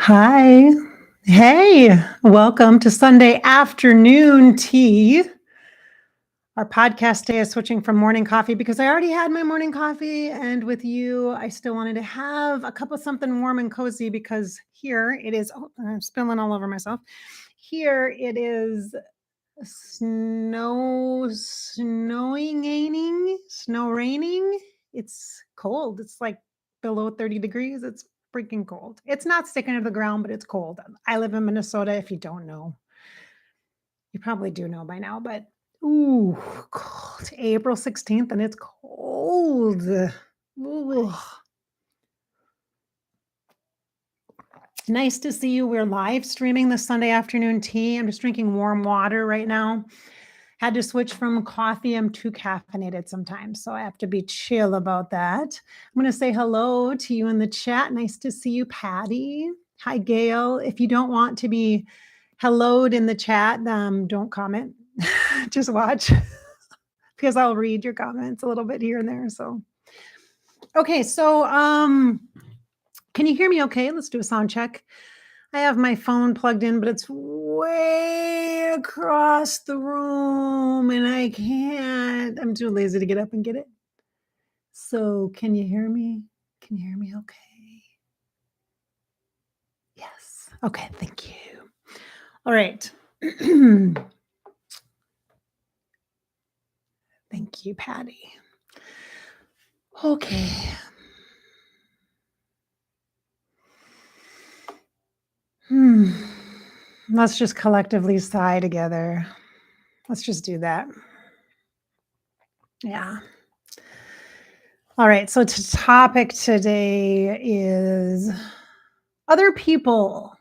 Hi. Hey, welcome to Sunday afternoon tea. Our podcast day is switching from morning coffee because I already had my morning coffee. And with you, I still wanted to have a cup of something warm and cozy because here it is. Oh, I'm spilling all over myself. Here it is snow raining. It's cold. It's like below 30 degrees. It's freaking cold. It's not sticking to the ground, but it's cold. I live in Minnesota. If you don't know, you probably do know by now, but ooh, cold. April 16th, and it's cold. Ooh. Nice to see you. We're live streaming the Sunday afternoon tea. I'm just drinking warm water right now. Had to switch from coffee. I'm too caffeinated sometimes, so I have to be chill about that. I'm going to say hello to you in the chat. Nice to see you, Patty. Hi, Gail. If you don't want to be helloed in the chat, don't comment. Just watch because I'll read your comments a little bit here and there. So, okay. So, can you hear me okay? Let's do a sound check. I have my phone plugged in, but it's way across the room and I can't. I'm too lazy to get up and get it. So can you hear me? Can you hear me okay? Yes. Okay, thank you. All right. Thank you, Patty. Okay. Let's just collectively sigh together. Let's just do that. Yeah. All right. So the topic today is other people.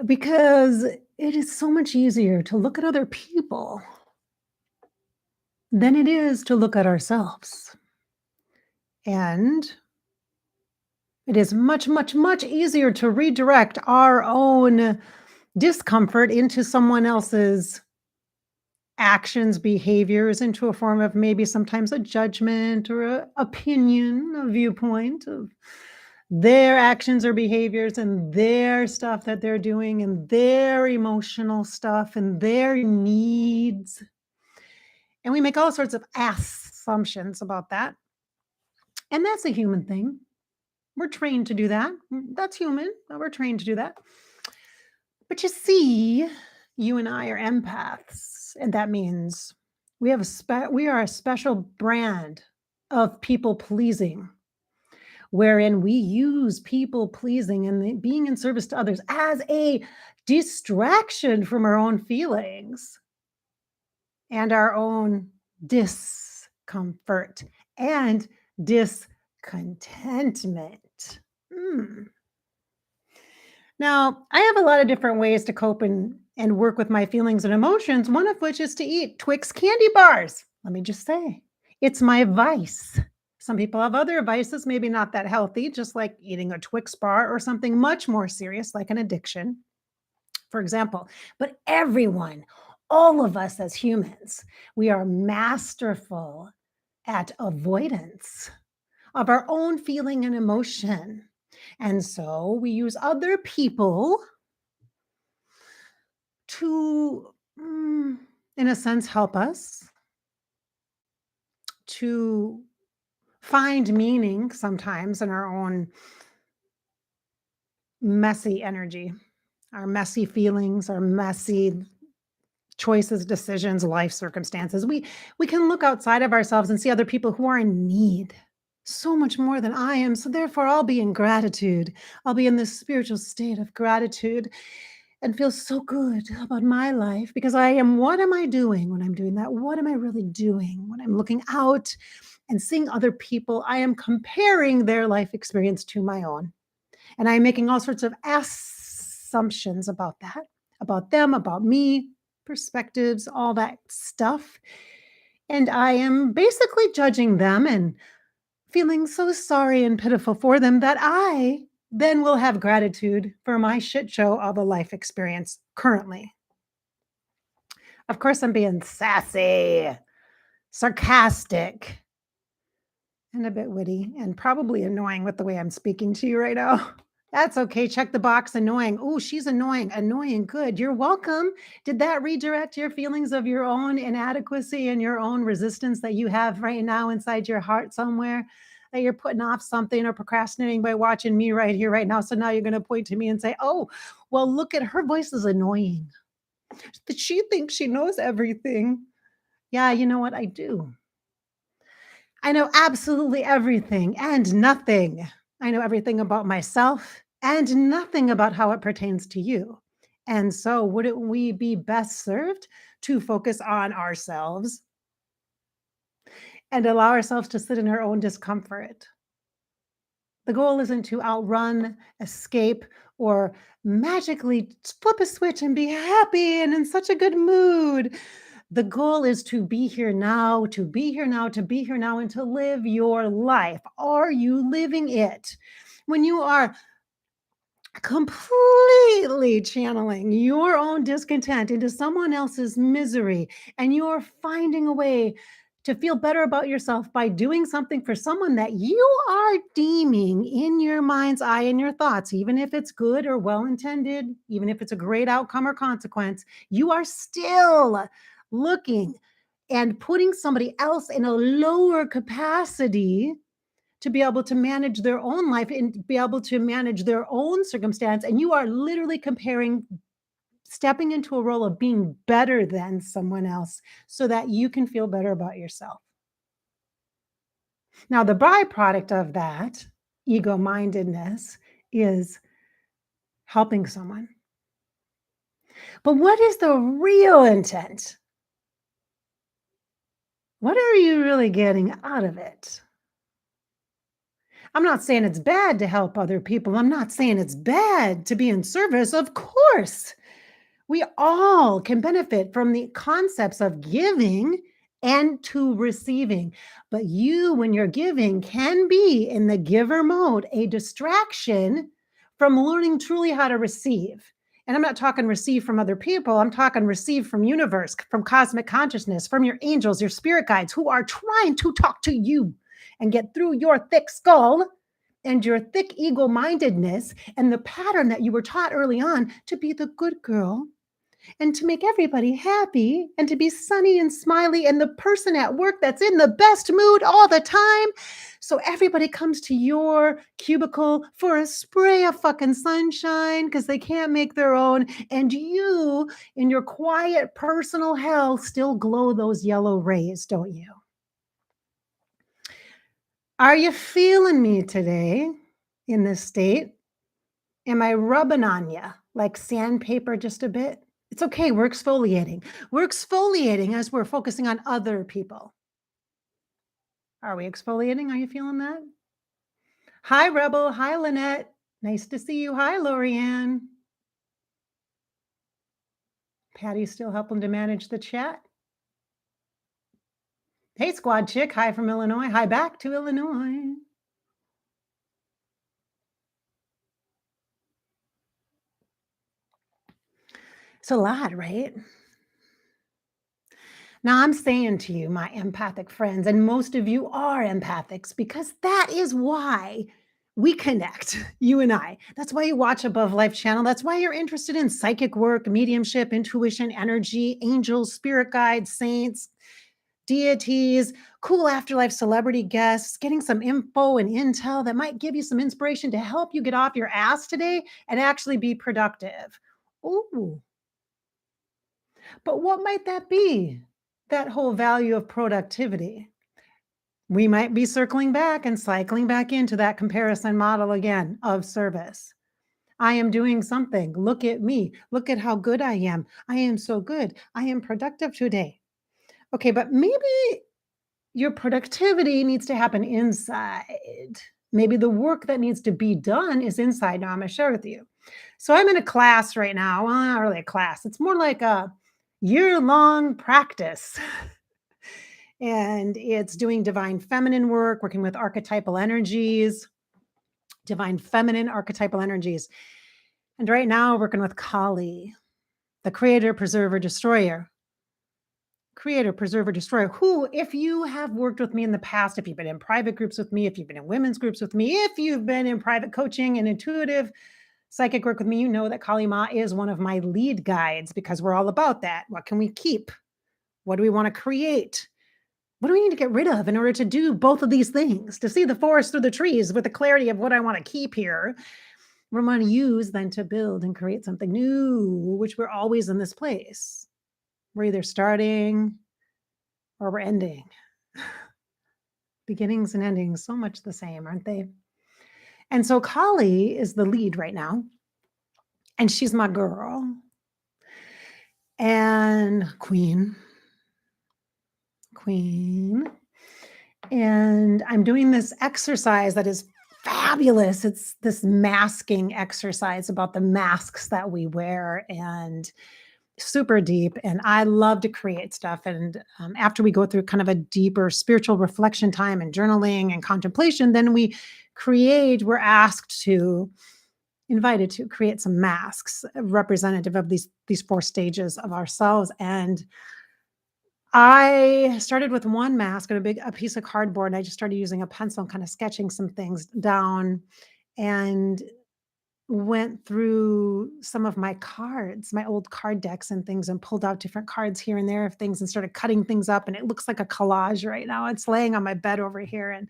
Because it is so much easier to look at other people than it is to look at ourselves. And it is much, much, much easier to redirect our own discomfort into someone else's actions, behaviors, into a form of maybe sometimes a judgment or an opinion, a viewpoint of their actions or behaviors and their stuff that they're doing and their emotional stuff and their needs. And we make all sorts of assumptions about that. And that's a human thing. We're trained to do that. That's human. We're trained to do that. But you see, you and I are empaths, and that means we are a special brand of people pleasing, wherein we use people pleasing and being in service to others as a distraction from our own feelings and our own discomfort and discontentment. Now, I have a lot of different ways to cope and work with my feelings and emotions, one of which is to eat Twix candy bars. Let me just say, it's my vice. Some people have other vices, maybe not that healthy, just like eating a Twix bar or something much more serious like an addiction, for example. But everyone, all of us as humans, we are masterful at avoidance of our own feeling and emotion. And so we use other people to, in a sense, help us to find meaning sometimes in our own messy energy, our messy feelings, our messy choices, decisions, life circumstances. We can look outside of ourselves and see other people who are in need so much more than I am. So therefore, I'll be in gratitude. I'll be in this spiritual state of gratitude and feel so good about my life because what am I doing when I'm doing that? What am I really doing when I'm looking out and seeing other people? I am comparing their life experience to my own. And I'm making all sorts of assumptions about that, about them, about me, perspectives, all that stuff. And I am basically judging them and feeling so sorry and pitiful for them that I then will have gratitude for my shit show of a life experience currently. Of course, I'm being sassy, sarcastic, and a bit witty and probably annoying with the way I'm speaking to you right now. That's okay. Check the box annoying. Oh, she's annoying. Annoying. Good. You're welcome. Did that redirect your feelings of your own inadequacy and your own resistance that you have right now inside your heart somewhere? That you're putting off something or procrastinating by watching me right here, right now. So now you're going to point to me and say, oh, well, look at her voice is annoying. That she thinks she knows everything. Yeah, you know what? I do. I know absolutely everything and nothing. I know everything about myself and nothing about how it pertains to you. And so, wouldn't we be best served to focus on ourselves and allow ourselves to sit in our own discomfort? The goal isn't to outrun, escape, or magically flip a switch and be happy and in such a good mood. The goal is to be here now, to be here now, to be here now, and to live your life. Are you living it? When you are completely channeling your own discontent into someone else's misery, and you're finding a way to feel better about yourself by doing something for someone that you are deeming in your mind's eye and your thoughts, even if it's good or well intended, even if it's a great outcome or consequence, you are still looking and putting somebody else in a lower capacity to be able to manage their own life and be able to manage their own circumstance. And you are literally comparing, stepping into a role of being better than someone else so that you can feel better about yourself. Now, the byproduct of that ego mindedness is helping someone. But what is the real intent? What are you really getting out of it? I'm not saying it's bad to help other people. I'm not saying it's bad to be in service. Of course, we all can benefit from the concepts of giving and to receiving. But you, when you're giving, can be in the giver mode, a distraction from learning truly how to receive. And I'm not talking receive from other people. I'm talking receive from universe, from cosmic consciousness, from your angels, your spirit guides who are trying to talk to you and get through your thick skull and your thick ego mindedness and the pattern that you were taught early on to be the good girl and to make everybody happy and to be sunny and smiley and the person at work that's in the best mood all the time. So everybody comes to your cubicle for a spray of fucking sunshine because they can't make their own. And you, in your quiet personal hell, still glow those yellow rays, don't you? Are you feeling me today in this state? Am I rubbing on you like sandpaper just a bit? It's okay. We're exfoliating. We're exfoliating as we're focusing on other people. Are we exfoliating? Are you feeling that? Hi, Rebel. Hi, Lynette. Nice to see you. Hi, Lorianne. Patty's still helping to manage the chat. Hey, Squad Chick. Hi from Illinois. Hi back to Illinois. It's a lot, right? Now, I'm saying to you, my empathic friends, and most of you are empathics because that is why we connect, you and I. That's why you watch Above Life channel. That's why you're interested in psychic work, mediumship, intuition, energy, angels, spirit guides, saints, deities, cool afterlife celebrity guests, getting some info and intel that might give you some inspiration to help you get off your ass today and actually be productive. Ooh, but what might that be? That whole value of productivity. We might be circling back and cycling back into that comparison model again of service. I am doing something. Look at me. Look at how good I am. I am so good. I am productive today. Okay, but maybe your productivity needs to happen inside. Maybe the work that needs to be done is inside. Now, I'm going to share with you. So, I'm in a class right now. Well, not really a class, it's more like a year-long practice. And it's doing divine feminine work, working with archetypal energies, divine feminine archetypal energies. And right now, working with Kali, the creator, preserver, destroyer, creator, preserver, destroyer, who, if you have worked with me in the past, if you've been in private groups with me, if you've been in women's groups with me, if you've been in private coaching and intuitive psychic work with me, you know that Kali Ma is one of my lead guides because we're all about that. What can we keep? What do we want to create? What do we need to get rid of in order to do both of these things? To see the forest through the trees with the clarity of what I want to keep here, we're going to use then to build and create something new, which we're always in this place. We're either starting or we're ending. Beginnings and endings, so much the same, aren't they? And so Kali is the lead right now, and she's my girl and queen. And I'm doing this exercise that is fabulous. It's this masking exercise about the masks that we wear, and super deep. And I love to create stuff. And after we go through kind of a deeper spiritual reflection time and journaling and contemplation, then we're invited to create some masks representative of these 4 stages of ourselves. And I started with one mask and a piece of cardboard, and I just started using a pencil and kind of sketching some things down, and went through some of my cards, my old card decks and things, and pulled out different cards here and there of things and started cutting things up. And it looks like a collage right now. It's laying on my bed over here. And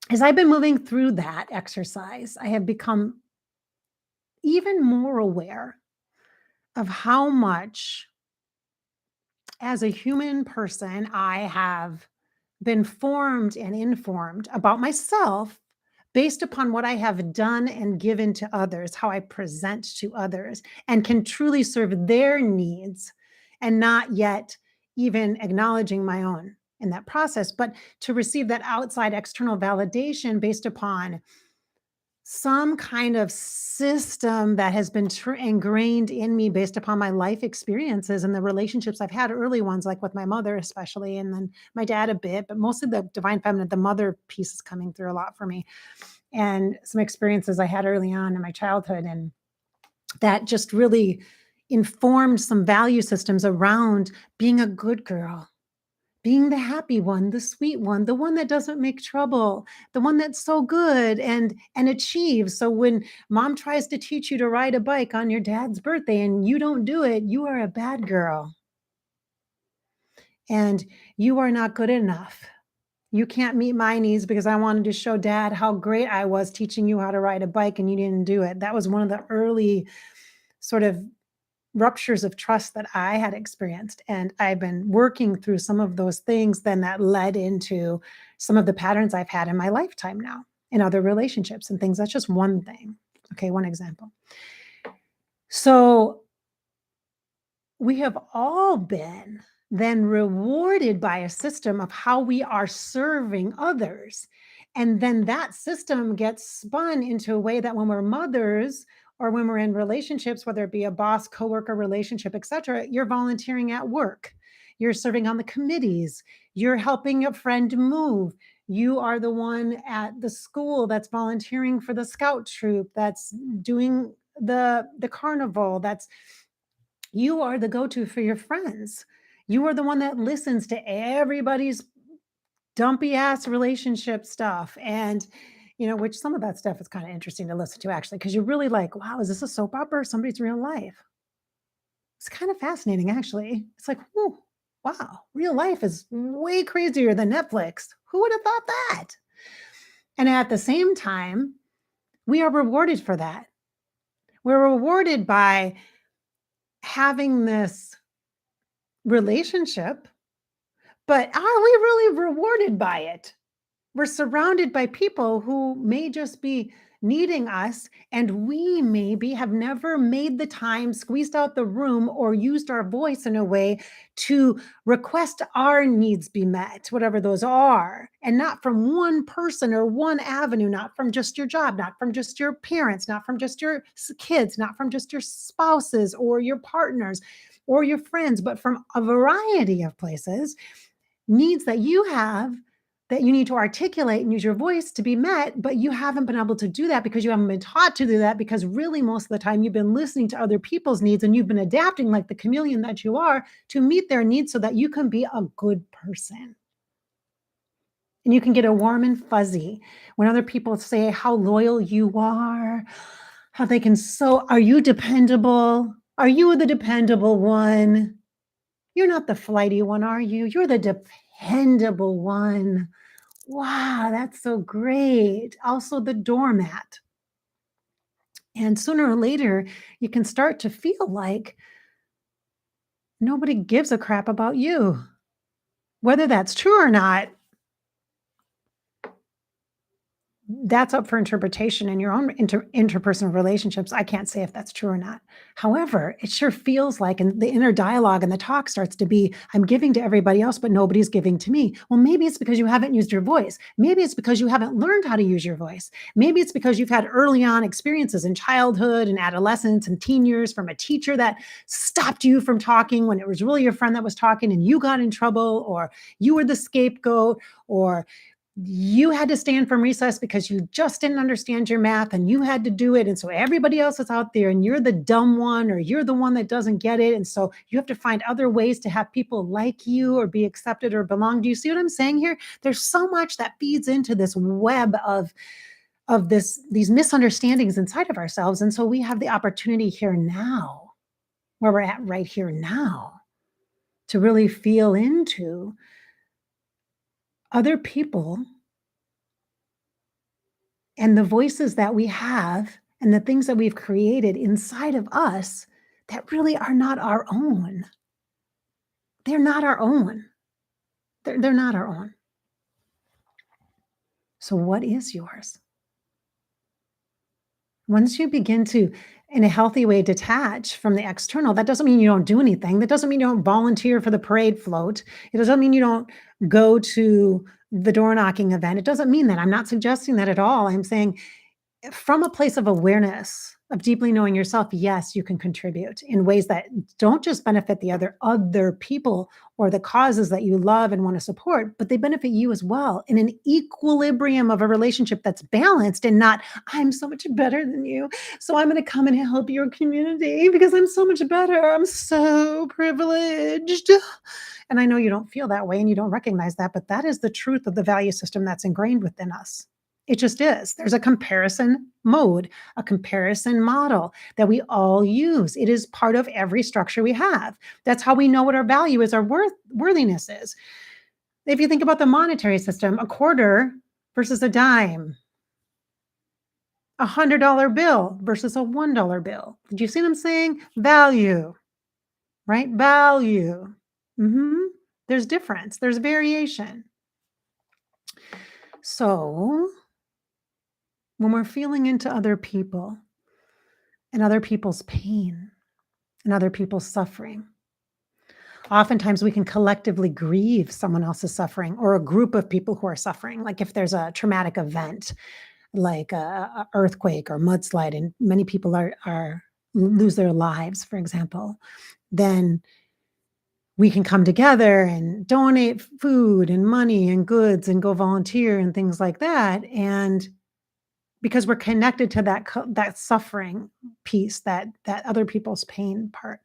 as I've been moving through that exercise, I have become even more aware of how much, as a human person, I have been formed and informed about myself based upon what I have done and given to others, how I present to others, and can truly serve their needs, and not yet even acknowledging my own in that process, but to receive that outside external validation based upon some kind of system that has been ingrained in me based upon my life experiences and the relationships I've had, early ones, like with my mother, especially, and then my dad a bit, but mostly the divine feminine, the mother piece is coming through a lot for me, and some experiences I had early on in my childhood. And that just really informed some value systems around being a good girl, being the happy one, the sweet one, the one that doesn't make trouble, the one that's so good and achieves. So when mom tries to teach you to ride a bike on your dad's birthday and you don't do it, you are a bad girl. And you are not good enough. You can't meet my needs because I wanted to show dad how great I was teaching you how to ride a bike and you didn't do it. That was one of the early sort of ruptures of trust that I had experienced. And I've been working through some of those things then that led into some of the patterns I've had in my lifetime now in other relationships and things. That's just one thing. Okay, one example. So we have all been then rewarded by a system of how we are serving others. And then that system gets spun into a way that when we're mothers, or when we're in relationships, whether it be a boss, coworker relationship, etc., you're volunteering at work, you're serving on the committees, you're helping a friend move, you are the one at the school that's volunteering for the scout troop, that's doing the carnival, you are the go-to for your friends. You are the one that listens to everybody's dumpy ass relationship stuff. And which some of that stuff is kind of interesting to listen to, actually, because you're really like, wow, is this a soap opera or somebody's real life? It's kind of fascinating, actually. It's like, whew, wow, real life is way crazier than Netflix. Who would have thought that? And at the same time, we are rewarded for that. We're rewarded by having this relationship, but are we really rewarded by it? We're surrounded by people who may just be needing us, and we maybe have never made the time, squeezed out the room, or used our voice in a way to request our needs be met, whatever those are, and not from one person or one avenue, not from just your job, not from just your parents, not from just your kids, not from just your spouses or your partners or your friends, but from a variety of places, needs that you have that you need to articulate and use your voice to be met, but you haven't been able to do that because you haven't been taught to do that, because really most of the time you've been listening to other people's needs and you've been adapting like the chameleon that you are to meet their needs so that you can be a good person. And you can get a warm and fuzzy when other people say how loyal you are, how they can are you dependable? Are you the dependable one? You're not the flighty one, are you? You're the dependable one. Wow, that's so great. Also, the doormat. And sooner or later, you can start to feel like nobody gives a crap about you. Whether that's true or not, that's up for interpretation in your own interpersonal relationships. I can't say if that's true or not. However, it sure feels like, and the inner dialogue and the talk starts to be, I'm giving to everybody else, but nobody's giving to me. Well, maybe it's because you haven't used your voice. Maybe it's because you haven't learned how to use your voice. Maybe it's because you've had early on experiences in childhood and adolescence and teen years from a teacher that stopped you from talking when it was really your friend that was talking and you got in trouble, or you were the scapegoat, or you had to stand from recess because you just didn't understand your math and you had to do it. And so everybody else is out there and you're the dumb one, or you're the one that doesn't get it. And so you have to find other ways to have people like you or be accepted or belong. Do you see what I'm saying here? There's so much that feeds into this web of these misunderstandings inside of ourselves. And so we have the opportunity here now, where we're at right here now, to really feel into other people and the voices that we have and the things that we've created inside of us that really are not our own. They're not our own. They're not our own. So what is yours? Once you begin to, in a healthy way, detach from the external, that doesn't mean you don't do anything. That doesn't mean you don't volunteer for the parade float. It doesn't mean you don't go to the door knocking event. It doesn't mean that. I'm not suggesting that at all. I'm saying from a place of awareness, of deeply knowing yourself, yes, you can contribute in ways that don't just benefit the other people or the causes that you love and want to support, but they benefit you as well in an equilibrium of a relationship that's balanced and not, I'm so much better than you, so I'm going to come and help your community because I'm so much better. I'm so privileged. And I know you don't feel that way and you don't recognize that, but that is the truth of the value system that's ingrained within us. It just is. There's a comparison mode, a comparison model that we all use. It is part of every structure we have. That's how we know what our value is, our worthiness is. If you think about the monetary system, a quarter versus a dime, $100 bill versus a $1 bill. Did you see what I'm saying? Value, right? Value. There's difference. There's variation. So when we're feeling into other people and other people's pain and other people's suffering, oftentimes we can collectively grieve someone else's suffering or a group of people who are suffering. Like if there's a traumatic event, like a earthquake or mudslide, and many people are lose their lives, for example, then we can come together and donate food and money and goods and go volunteer and things like that. And because we're connected to that suffering piece, that other people's pain part.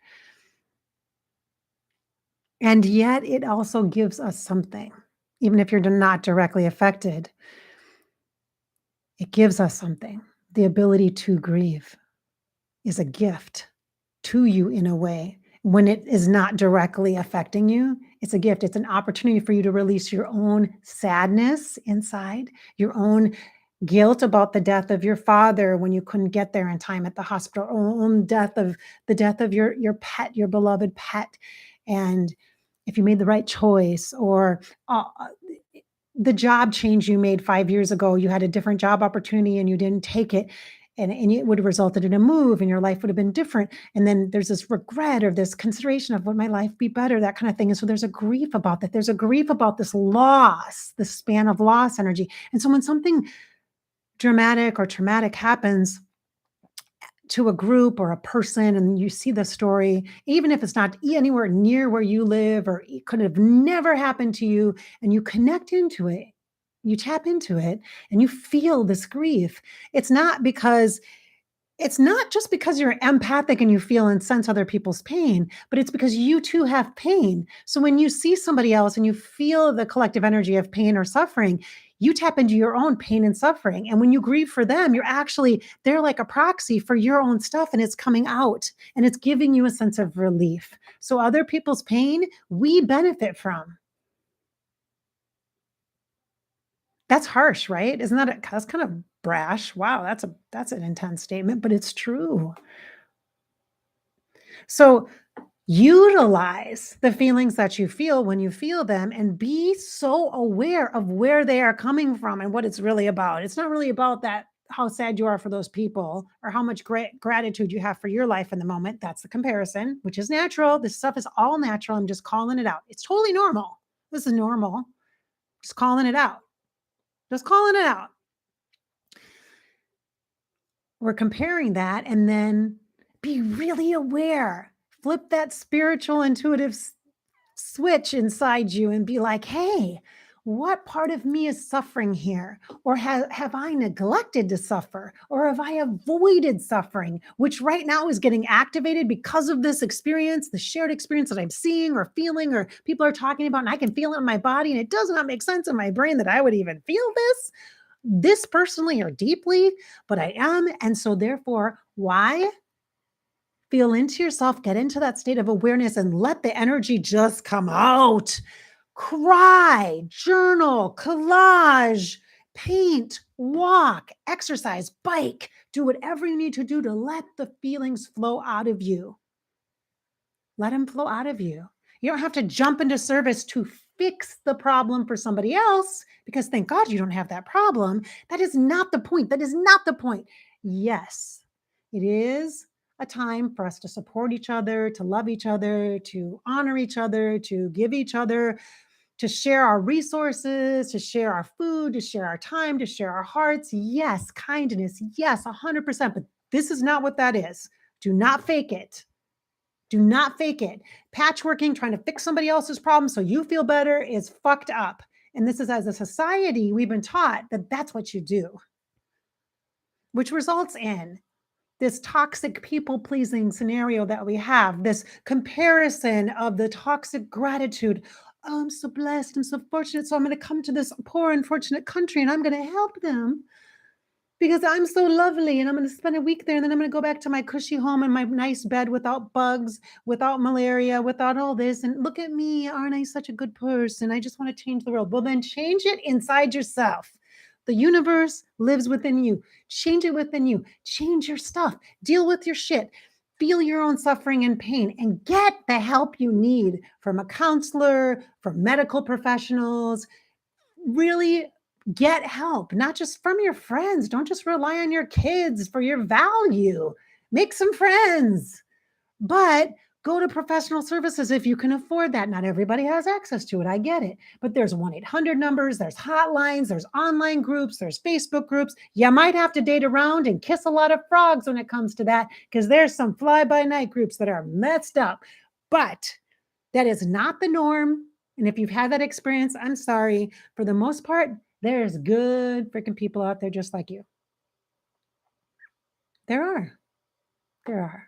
And yet it also gives us something, even if you're not directly affected. It gives us something. The ability to grieve is a gift to you in a way. When it is not directly affecting you, it's a gift. It's an opportunity for you to release your own sadness inside, your own guilt about the death of your father when you couldn't get there in time at the hospital, or the death of your pet, your beloved pet. And if you made the right choice, or the job change you made 5 years ago, you had a different job opportunity and you didn't take it, and it would have resulted in a move and your life would have been different. And then there's this regret or this consideration of, would my life be better, that kind of thing. And so there's a grief about that. There's a grief about this loss, this span of loss energy. And so when something dramatic or traumatic happens to a group or a person, and you see the story, even if it's not anywhere near where you live, or it could have never happened to you, and you connect into it, You tap into it and you feel this grief. It's not because it's not just because you're empathic and you feel and sense other people's pain, but it's because you too have pain. So when you see somebody else and you feel the collective energy of pain or suffering, you tap into your own pain and suffering. And when you grieve for them, they're like a proxy for your own stuff and it's coming out and it's giving you a sense of relief. So other people's pain, we benefit from. That's harsh, right? Isn't that's kind of brash? Wow, that's an intense statement, but it's true. So utilize the feelings that you feel when you feel them and be so aware of where they are coming from and what it's really about. It's not really about that how sad you are for those people or how much gratitude you have for your life in the moment. That's the comparison, which is natural. This stuff is all natural. I'm just calling it out. It's totally normal. This is normal. Just calling it out. Just calling it out. We're comparing that and then be really aware. Flip that spiritual intuitive switch inside you and be like, hey, what part of me is suffering here? Or have I neglected to suffer? Or have I avoided suffering, which right now is getting activated because of this experience, the shared experience that I'm seeing or feeling or people are talking about, and I can feel it in my body, and it does not make sense in my brain that I would even feel this personally or deeply, but I am. And so therefore, why? Feel into yourself, get into that state of awareness and let the energy just come out. Cry, journal, collage, paint, walk, exercise, bike, do whatever you need to do to let the feelings flow out of you. Let them flow out of you. You don't have to jump into service to fix the problem for somebody else because thank God you don't have that problem. That is not the point. That is not the point. Yes, it is a time for us to support each other, to love each other, to honor each other, to give each other, to share our resources, to share our food, to share our time, to share our hearts. Yes, kindness. Yes, 100%. But this is not what that is. Do not fake it. Do not fake it. Patchworking, trying to fix somebody else's problem so you feel better is fucked up. And this is as a society, we've been taught that that's what you do, which results in this toxic people pleasing scenario that we have, this comparison of the toxic gratitude. Oh, I'm so blessed. I'm so fortunate. So I'm going to come to this poor, unfortunate country and I'm going to help them because I'm so lovely and I'm going to spend a week there and then I'm going to go back to my cushy home in my nice bed without bugs, without malaria, without all this. And look at me. Aren't I such a good person? I just want to change the world. Well, then change it inside yourself. The universe lives within you. Change it within you. Change your stuff. Deal with your shit. Feel your own suffering and pain and get the help you need from a counselor, from medical professionals. Really get help, not just from your friends. Don't just rely on your kids for your value. Make some friends, but go to professional services if you can afford that. Not everybody has access to it. I get it. But there's 1-800 numbers, there's hotlines, there's online groups, there's Facebook groups. You might have to date around and kiss a lot of frogs when it comes to that, because there's some fly-by-night groups that are messed up. But that is not the norm. And if you've had that experience, I'm sorry. For the most part, there's good freaking people out there just like you. There are. There are.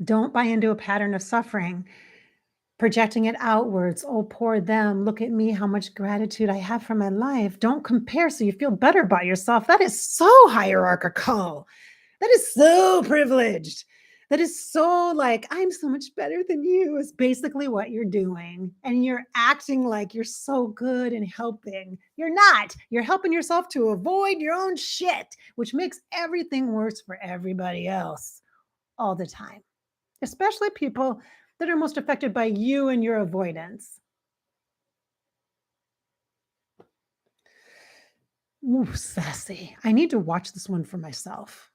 Don't buy into a pattern of suffering, projecting it outwards. Oh, poor them. Look at me, how much gratitude I have for my life. Don't compare so you feel better about yourself. That is so hierarchical. That is so privileged. That is so like, I'm so much better than you is basically what you're doing. And you're acting like you're so good and helping. You're not. You're helping yourself to avoid your own shit, which makes everything worse for everybody else all the time, especially people that are most affected by you and your avoidance. Ooh, sassy. I need to watch this one for myself.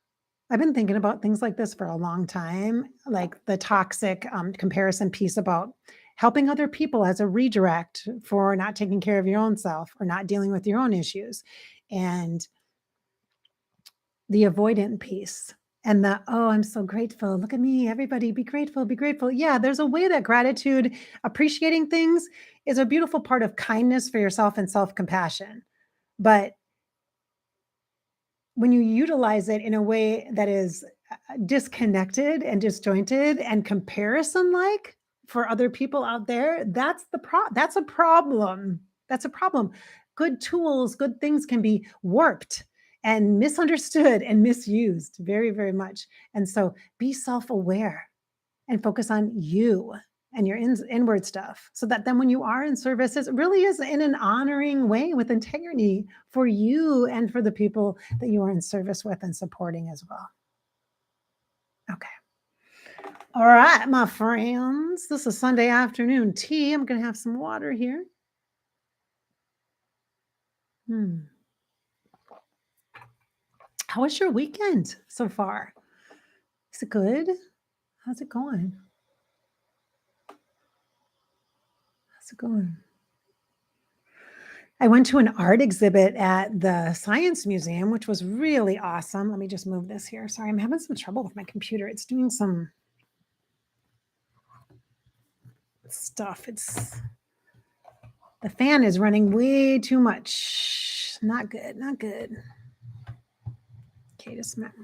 I've been thinking about things like this for a long time, like the toxic comparison piece about helping other people as a redirect for not taking care of your own self or not dealing with your own issues, and the avoidant piece and the, "Oh, I'm so grateful. Look at me. Everybody be grateful, be grateful." Yeah, there's a way that gratitude, appreciating things is a beautiful part of kindness for yourself and self-compassion. But when you utilize it in a way that is disconnected and disjointed and comparison like for other people out there, that's a problem. That's a problem. Good tools, good things can be warped and misunderstood and misused very, very much. And so be self-aware and focus on you and your inward stuff so that then when you are in service, it really is in an honoring way with integrity for you and for the people that you are in service with and supporting as well. Okay. All right, my friends. This is Sunday afternoon tea. I'm going to have some water here. How was your weekend so far? Is it good? How's it going? How's it going? I went to an art exhibit at the Science Museum, which was really awesome. Let me just move this here. Sorry, I'm having some trouble with my computer. It's doing some stuff. The fan is running way too much. Not good, not good. Okay, just a minute.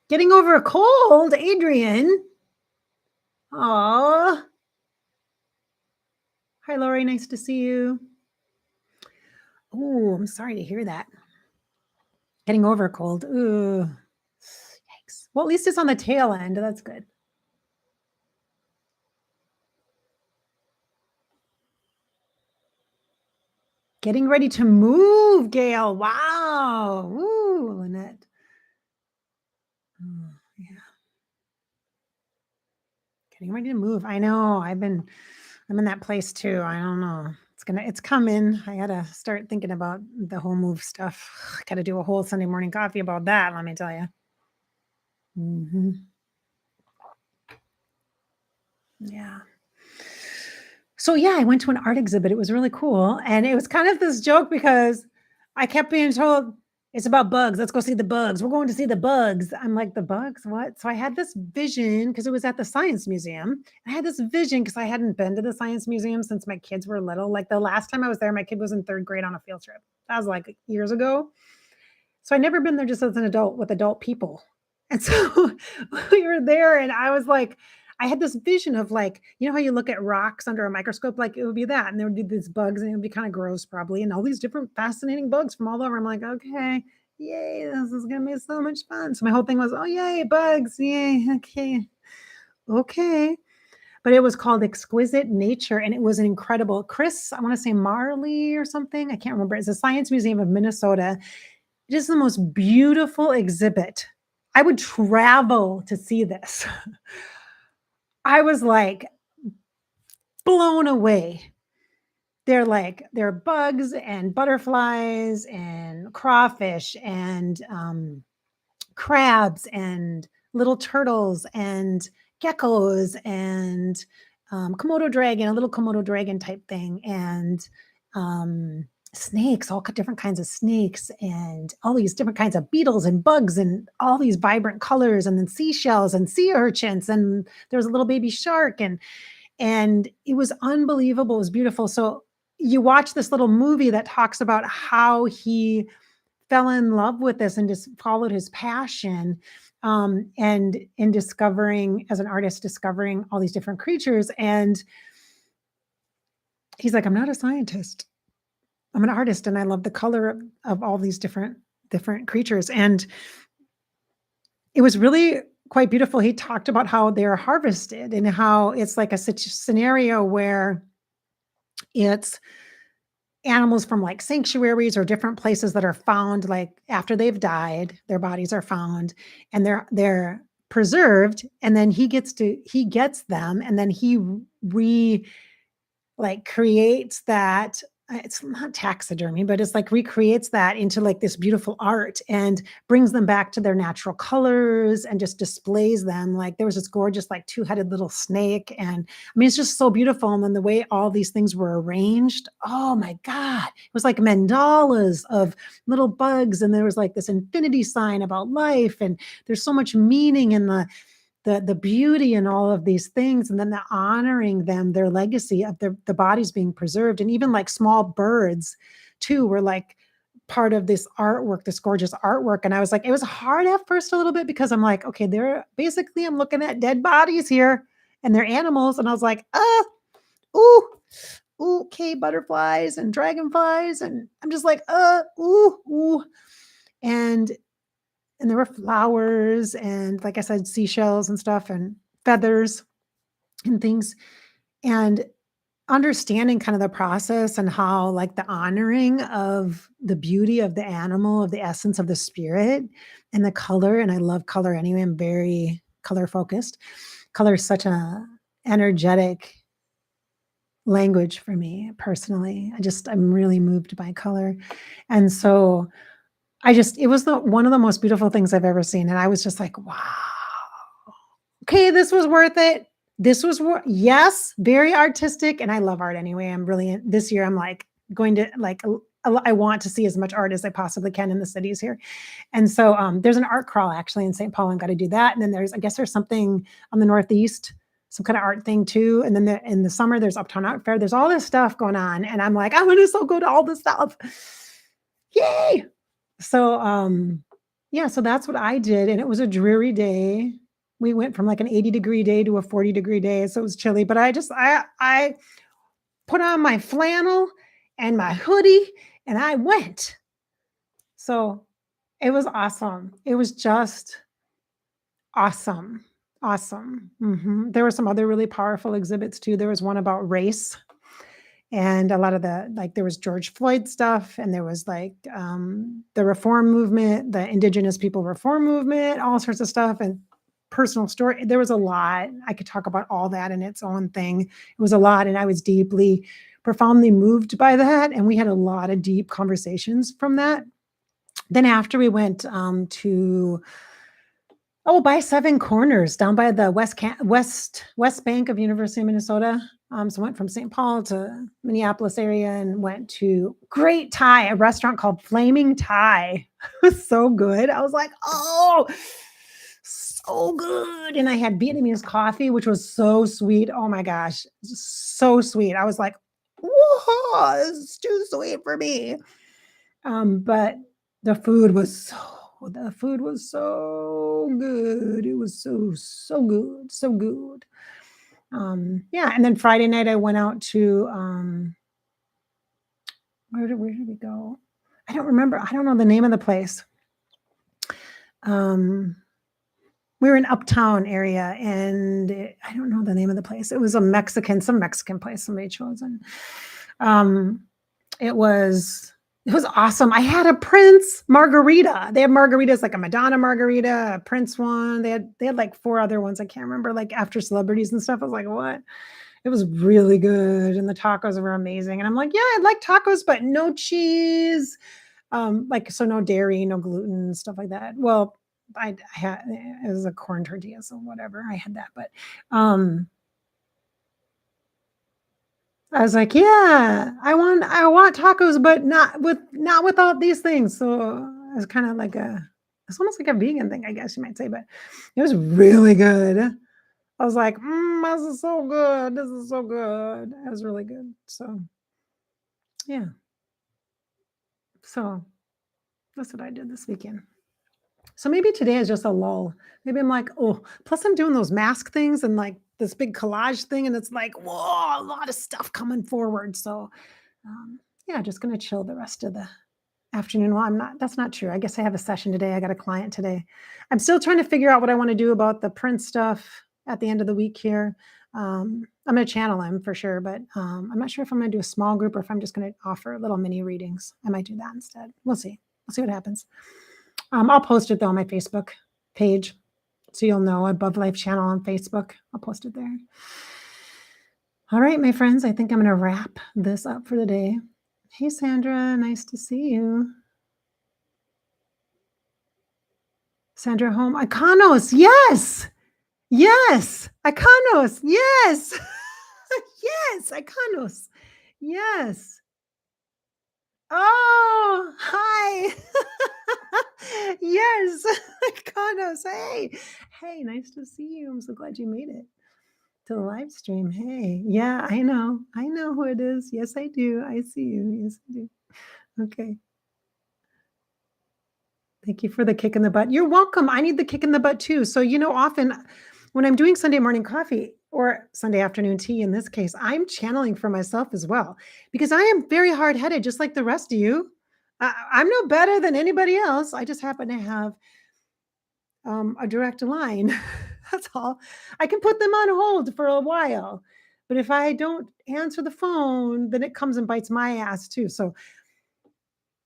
Getting over a cold, Adrian. Aw. Hi, Lori. Nice to see you. Oh, I'm sorry to hear that. Getting over a cold. Ooh. Yikes. Well, at least it's on the tail end. That's good. Getting ready to move, Gail. Wow. Woo, Lynette. Oh, yeah. Getting ready to move. I know. I'm in that place too. I don't know. It's coming. I gotta start thinking about the whole move stuff. I gotta do a whole Sunday morning coffee about that, let me tell you. Yeah. So yeah, I went to an art exhibit. It was really cool. And it was kind of this joke because I kept being told it's about bugs. Let's go see the bugs. We're going to see the bugs. I'm like, the bugs? What? So I had this vision because it was at the Science Museum. I had this vision because I hadn't been to the Science Museum since my kids were little. Like the last time I was there, my kid was in 3rd grade on a field trip. That was like years ago. So I'd never been there just as an adult with adult people. And so we were there and I was like, I had this vision of like, you know how you look at rocks under a microscope, like it would be that. And there would be these bugs and it would be kind of gross probably. And all these different fascinating bugs from all over. I'm like, okay, yay, this is going to be so much fun. So my whole thing was, oh, yay, bugs. Yay. Okay. Okay. But it was called Exquisite Nature. And it was an incredible, Chris, I want to say Marley or something. I can't remember. It's the Science Museum of Minnesota. It is the most beautiful exhibit. I would travel to see this. I was like blown away. There are bugs and butterflies and crawfish and crabs and little turtles and geckos and Komodo dragon, a little Komodo dragon type thing, and snakes, all different kinds of snakes, and all these different kinds of beetles and bugs, and all these vibrant colors, and then seashells and sea urchins, and there was a little baby shark, and it was unbelievable. It was beautiful. So you watch this little movie that talks about how he fell in love with this and just followed his passion, and in discovering, as an artist, discovering all these different creatures. And he's like, I'm not a scientist. I'm an artist and I love the color of all these different creatures. And it was really quite beautiful. He talked about how they're harvested and how it's like a scenario where it's animals from like sanctuaries or different places that are found like after they've died, their bodies are found and they're preserved. And then he gets them and then he creates that it's not taxidermy, but it's like recreates that into like this beautiful art and brings them back to their natural colors and just displays them. Like there was this gorgeous, like two-headed little snake. And I mean, it's just so beautiful. And then the way all these things were arranged, oh my God, it was like mandalas of little bugs. And there was like this infinity sign about life. And there's so much meaning in the beauty in all of these things, and then the honoring them, their legacy of the bodies being preserved. And even like small birds too were like part of this artwork, this gorgeous artwork. And I was like, it was hard at first a little bit because I'm like, okay, they're basically, I'm looking at dead bodies here and they're animals. And I was like, ooh, ooh, okay, butterflies and dragonflies. And I'm just like, ooh. And there were flowers and, like I said, seashells and stuff and feathers and things. And understanding kind of the process and how like the honoring of the beauty of the animal, of the essence of the spirit and the color. And I love color anyway. I'm very color focused. Color is such a energetic language for me personally. I'm really moved by color. And so it was one of the most beautiful things I've ever seen. And I was just like, wow, okay, this was worth it. Yes, very artistic. And I love art anyway. This year I'm like going to like, I want to see as much art as I possibly can in the cities here. And so there's an art crawl actually in St. Paul. I've got to do that. And then I guess there's something on the Northeast, some kind of art thing too. And then in the summer, there's Uptown Art Fair. There's all this stuff going on. And I'm like, I want to so go to all this stuff. Yay. So, yeah, so that's what I did. And it was a dreary day. We went from like an 80-degree day to a 40-degree day. So it was chilly, but I put on my flannel and my hoodie and I went. So it was awesome. It was just awesome. Awesome. There were some other really powerful exhibits too. There was one about race. And a lot of there was George Floyd stuff, and there was like the reform movement, the indigenous people reform movement, all sorts of stuff, and personal story. There was a lot. I could talk about all that in its own thing. It was a lot, and I was profoundly moved by that. And we had a lot of deep conversations from that. Then after we went to by Seven Corners down by the west bank of University of Minnesota. So I went from St. Paul to Minneapolis area and went to Great Thai, a restaurant called Flaming Thai. It was so good. I was like, oh, so good. And I had Vietnamese coffee, which was so sweet. Oh my gosh, so sweet. I was like, whoa, this is too sweet for me. But the food was so good. It was so good, so good. Yeah, and then Friday night I went out to where did we go? I don't remember. I don't know the name of the place. We were in Uptown area, and I don't know the name of the place. It was some Mexican place somebody chose, and it was awesome. I had a Prince margarita. They have margaritas, like a Madonna margarita, a Prince one. They had like 4 other ones. I can't remember, like after celebrities and stuff. I was like, what? It was really good. And the tacos were amazing. And I'm like, yeah, I like tacos, but no cheese. So no dairy, no gluten, stuff like that. Well, I had, it was a corn tortilla, so whatever. I had that, but I was like, yeah, I want tacos, but not without these things. So it was kind of like it's almost like a vegan thing, I guess you might say, but it was really good. I was like, this is so good. This is so good. It was really good. So yeah. So that's what I did this weekend. So maybe today is just a lull. Maybe I'm like, plus I'm doing those mask things and like this big collage thing. And it's like, whoa, a lot of stuff coming forward. So yeah, just going to chill the rest of the afternoon. Well, that's not true. I guess I have a session today. I got a client today. I'm still trying to figure out what I want to do about the print stuff at the end of the week here. I'm going to channel him for sure, but I'm not sure if I'm going to do a small group or if I'm just going to offer little mini readings. I might do that instead. We'll see. We'll see what happens. I'll post it though on my Facebook page, so you'll know. Above Life channel on Facebook. I'll post it there. All right, my friends, I think I'm going to wrap this up for the day. Hey, Sandra, nice to see you. Sandra Home, Iconos, yes! Yes! Iconos, yes! Yes, Iconos. Yes. Oh, hi. Yes, Iconos, hey. Hey, nice to see you. I'm so glad you made it to the live stream. Hey, yeah, I know. I know who it is. Yes, I do. I see you. Yes, I do. Okay. Thank you for the kick in the butt. You're welcome. I need the kick in the butt too. So, often when I'm doing Sunday morning coffee or Sunday afternoon tea in this case, I'm channeling for myself as well because I am very hard headed, just like the rest of you. I'm no better than anybody else. I just happen to have a direct line. That's all. I can put them on hold for a while. But if I don't answer the phone, then it comes and bites my ass too. So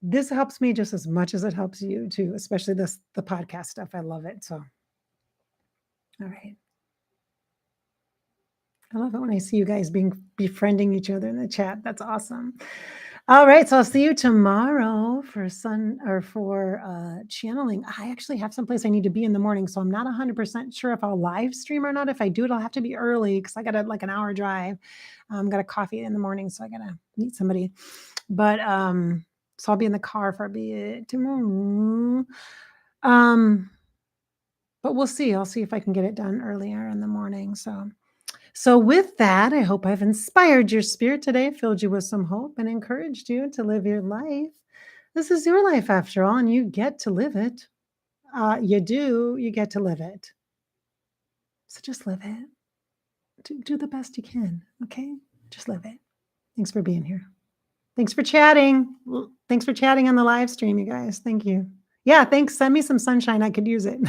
this helps me just as much as it helps you too, especially the podcast stuff. I love it. So, all right. I love it when I see you guys befriending each other in the chat. That's awesome. All right, so I'll see you tomorrow for channeling. I actually have someplace I need to be in the morning, so I'm not 100% sure if I'll live stream or not. If I do, it'll have to be early because I got like an hour drive. Got a coffee in the morning, so I gotta meet somebody. But so I'll be in the car for a bit tomorrow. But we'll see. I'll see if I can get it done earlier in the morning. So with that, I hope I've inspired your spirit today, filled you with some hope, and encouraged you to live your life. This is your life after all, and you get to live it. You get to live it. So just live it. Do the best you can, okay? Just live it. Thanks for being here. Thanks for chatting. Thanks for chatting on the live stream, you guys. Thank you. Yeah, thanks. Send me some sunshine. I could use it.